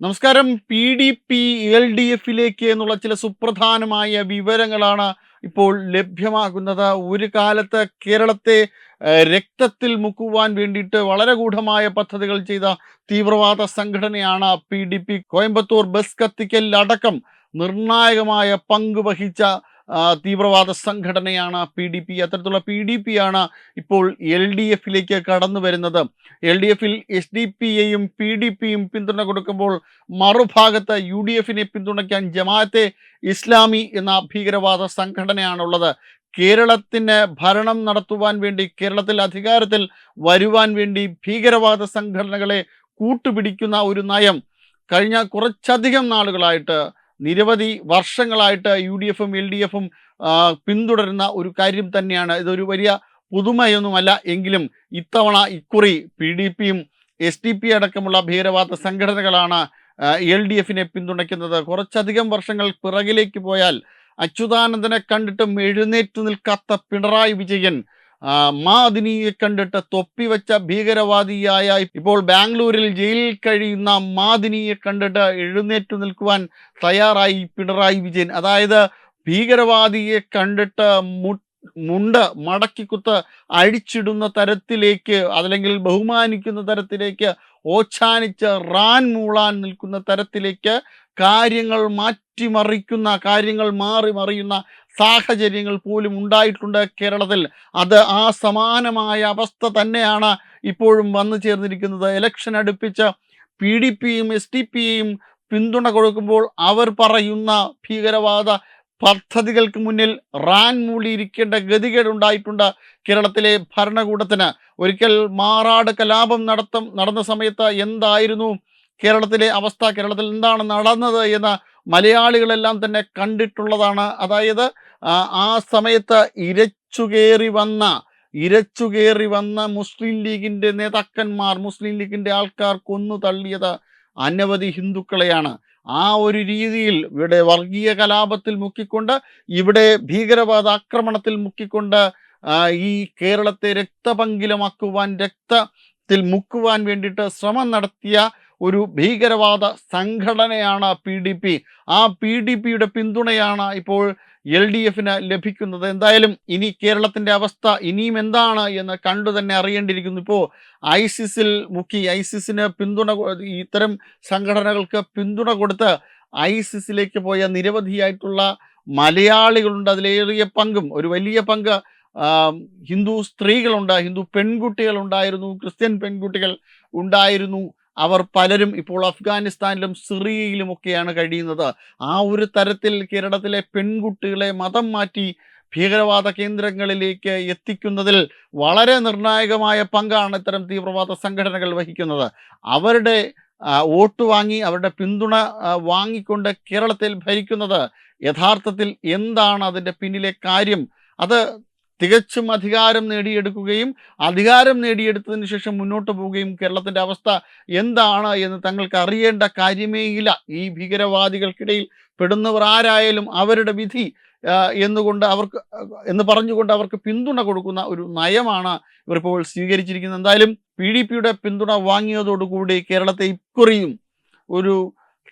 നമസ്കാരം. PDP LDF-ലേക്ക് എന്നുള്ള ചില സുപ്രധാനമായ വിവരങ്ങളാണ് ഇപ്പോൾ ലഭ്യമാകുന്നത്. ഒരു കാലത്ത് കേരളത്തെ രക്തത്തിൽ മുക്കുവാൻ വേണ്ടിയിട്ട് വളരെ ഗൂഢമായ പദ്ധതികൾ ചെയ്ത തീവ്രവാദ സംഘടനയാണ് PDP. കോയമ്പത്തൂർ ബസ് കത്തിക്കൽ അടക്കം നിർണായകമായ പങ്ക് വഹിച്ച തീവ്രവാദ സംഘടനയാണ് PDP. അത്തരത്തിലുള്ള PDP ആണ് ഇപ്പോൾ LDF-ലേക്ക് കടന്നു വരുന്നത്. LDF-ൽ SDP-യെയും PDP-യും പിന്തുണ കൊടുക്കുമ്പോൾ മറുഭാഗത്ത് UDF-നെ പിന്തുണയ്ക്കാൻ ജമാഅത്തെ ഇസ്ലാമി എന്ന ഭീകരവാദ സംഘടനയാണുള്ളത്. കേരളത്തിന് ഭരണം നടത്തുവാൻ വേണ്ടി, കേരളത്തിൽ അധികാരത്തിൽ വരുവാൻ വേണ്ടി ഭീകരവാദ സംഘടനകളെ കൂട്ടുപിടിക്കുന്ന ഒരു നയം കഴിഞ്ഞ കുറച്ചധികം നാളുകളായിട്ട്, നിരവധി വർഷങ്ങളായിട്ട് UDF-ഉം LDF-ഉം പിന്തുടരുന്ന ഒരു കാര്യം തന്നെയാണ്. ഇതൊരു വലിയ പുതുമയൊന്നുമല്ല. എങ്കിലും ഇക്കുറി PDP-യും SDP അടക്കമുള്ള ഭീകരവാദ സംഘടനകളാണ് LDF-നെ പിന്തുണയ്ക്കുന്നത്. കുറച്ചധികം വർഷങ്ങൾ പിറകിലേക്ക് പോയാൽ അച്യുതാനന്ദനെ കണ്ടിട്ടും എഴുന്നേറ്റ് നിൽക്കാത്ത പിണറായി വിജയൻ മാദിനിയെ കണ്ടിട്ട് തൊപ്പിവെച്ച ഭീകരവാദിയായ, ഇപ്പോൾ ബാംഗ്ലൂരിൽ ജയിലിൽ കഴിയുന്ന മാദിനിയെ കണ്ടിട്ട് എഴുന്നേറ്റ് നിൽക്കുവാൻ തയ്യാറായി പിണറായി വിജയൻ. അതായത് ഭീകരവാദിയെ കണ്ടിട്ട് മുണ്ട് മടക്കിക്കുത്ത് അഴിച്ചിടുന്ന തരത്തിലേക്ക്, അതല്ലെങ്കിൽ ബഹുമാനിക്കുന്ന തരത്തിലേക്ക്, ഓച്ചാനിച്ച് റാൻ മൂളാൻ നിൽക്കുന്ന തരത്തിലേക്ക് കാര്യങ്ങൾ മാറ്റിമറിക്കുന്ന, കാര്യങ്ങൾ മാറി മറിയുന്ന സാഹചര്യങ്ങൾ പോലും ഉണ്ടായിട്ടുണ്ട് കേരളത്തിൽ. അത് ആ സമാനമായ അവസ്ഥ തന്നെയാണ് ഇപ്പോഴും വന്നു ചേർന്നിരിക്കുന്നത്. ഇലക്ഷൻ അടുപ്പിച്ച് PDP-യും SDP-യെയും പിന്തുണ കൊടുക്കുമ്പോൾ അവർ പറയുന്ന ഭീകരവാദ പദ്ധതികൾക്ക് മുന്നിൽ റാൻ മൂളിയിരിക്കേണ്ട ഗതികേടുണ്ടായിട്ടുണ്ട് കേരളത്തിലെ ഭരണകൂടത്തിന്. ഒരിക്കൽ മാറാട് കലാപം നടന്ന സമയത്ത് എന്തായിരുന്നു കേരളത്തിലെ അവസ്ഥ, കേരളത്തിൽ എന്താണ് നടന്നത് എന്ന് മലയാളികളെല്ലാം തന്നെ കണ്ടിട്ടുള്ളതാണ്. അതായത് ആ സമയത്ത് ഇരച്ചുകേറി വന്ന മുസ്ലിം ലീഗിൻ്റെ നേതാക്കന്മാർ, മുസ്ലിം ലീഗിൻ്റെ ആൾക്കാർ കൊന്നു തള്ളിയത് അനവധി ഹിന്ദുക്കളെയാണ്. ആ ഒരു രീതിയിൽ ഇവിടെ വർഗീയ കലാപത്തിൽ മുക്കിക്കൊണ്ട്, ഇവിടെ ഭീകരവാദ ആക്രമണത്തിൽ മുക്കിക്കൊണ്ട് ഈ കേരളത്തെ രക്തപങ്കിലമാക്കുവാൻ, രക്തത്തിൽ മുക്കുവാൻ വേണ്ടിയിട്ട് ശ്രമം നടത്തിയ ഒരു ഭീകരവാദ സംഘടനയാണ് PDP. ആ PDP-യുടെ പിന്തുണയാണ് ഇപ്പോൾ LDF-ന് ലഭിക്കുന്നത്. എന്തായാലും ഇനി കേരളത്തിൻ്റെ അവസ്ഥ ഇനിയും എന്താണ് എന്ന് കണ്ടു തന്നെ അറിയേണ്ടിയിരിക്കുന്നു. ഇപ്പോൾ ISIS-ൽ മുക്കി, ISIS-ന് ഇത്തരം സംഘടനകൾക്ക് പിന്തുണ കൊടുത്ത് ISIS-ലേക്ക് പോയ നിരവധിയായിട്ടുള്ള മലയാളികളുണ്ട്. അതിലേറിയ പങ്കും, ഒരു വലിയ പങ്ക് ഹിന്ദു സ്ത്രീകളുണ്ട്, ഹിന്ദു പെൺകുട്ടികളുണ്ടായിരുന്നു, ക്രിസ്ത്യൻ പെൺകുട്ടികൾ ഉണ്ടായിരുന്നു. അവർ പലരും ഇപ്പോൾ അഫ്ഗാനിസ്ഥാനിലും സിറിയയിലുമൊക്കെയാണ് കഴിയുന്നത്. ആ ഒരു തരത്തിൽ കേരളത്തിലെ പെൺകുട്ടികളെ മതം മാറ്റി ഭീകരവാദ കേന്ദ്രങ്ങളിലേക്ക് എത്തിക്കുന്നതിൽ വളരെ നിർണായകമായ പങ്കാണ് ഇത്തരം തീവ്രവാദ സംഘടനകൾ വഹിക്കുന്നത്. അവരുടെ വോട്ട് വാങ്ങി, അവരുടെ പിന്തുണ വാങ്ങിക്കൊണ്ട് കേരളത്തിൽ ഭരിക്കുന്നത് യഥാർത്ഥത്തിൽ എന്താണ് അതിൻ്റെ പിന്നിലെ കാര്യം? അത് തികച്ചും അധികാരം നേടിയെടുക്കുകയും, അധികാരം നേടിയെടുത്തതിന് ശേഷം മുന്നോട്ട് പോവുകയും, കേരളത്തിൻ്റെ അവസ്ഥ എന്താണ് എന്ന് തങ്ങൾക്ക് അറിയേണ്ട കാര്യമേയില്ല. ഈ ഭീകരവാദികൾക്കിടയിൽ പെടുന്നവർ ആരായാലും അവരുടെ വിധി എന്ന് പറഞ്ഞുകൊണ്ട് അവർക്ക് പിന്തുണ കൊടുക്കുന്ന ഒരു നയമാണ് ഇവർ ഇപ്പോൾ സ്വീകരിച്ചിരിക്കുന്നത്. എന്തായാലും PDP-യുടെ പിന്തുണ വാങ്ങിയതോടുകൂടി കേരളത്തെ ഇക്കുറിയും ഒരു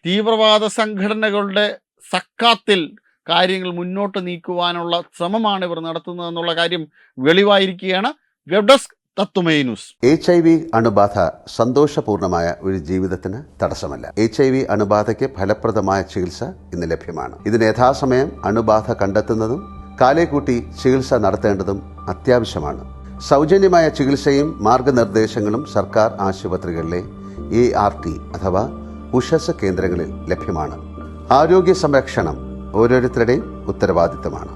തീവ്രവാദ സംഘടനകളുടെ സക്കാത്തിൽ കാര്യങ്ങൾ മുന്നോട്ട് നീക്കുവാനുള്ള ശ്രമമാണ് ഇവർ നടത്തുന്നതെന്നുള്ള കാര്യം വെളിവായിരിക്കുകയാണ്. വെബ് ഡെസ്ക് തത്വമൈ ന്യൂസ്. HIV അണുബാധ സന്തോഷപൂർണമായ ഒരു ജീവിതത്തിന് തടസ്സമല്ല. HIV അണുബാധയ്ക്ക് ഫലപ്രദമായ ചികിത്സ ഇന്ന് ലഭ്യമാണ്. ഇതിന് യഥാസമയം അണുബാധ കണ്ടെത്തുന്നതും കാലേക്കൂട്ടി ചികിത്സ നടത്തേണ്ടതും അത്യാവശ്യമാണ്. സൗജന്യമായ ചികിത്സയും മാർഗനിർദ്ദേശങ്ങളും സർക്കാർ ആശുപത്രികളിലെ ART അഥവാ ഉഷസ് കേന്ദ്രങ്ങളിൽ ലഭ്യമാണ്. ആരോഗ്യ സംരക്ഷണം ഓരോരുത്തരുടെയും ഉത്തരവാദിത്തമാണ്.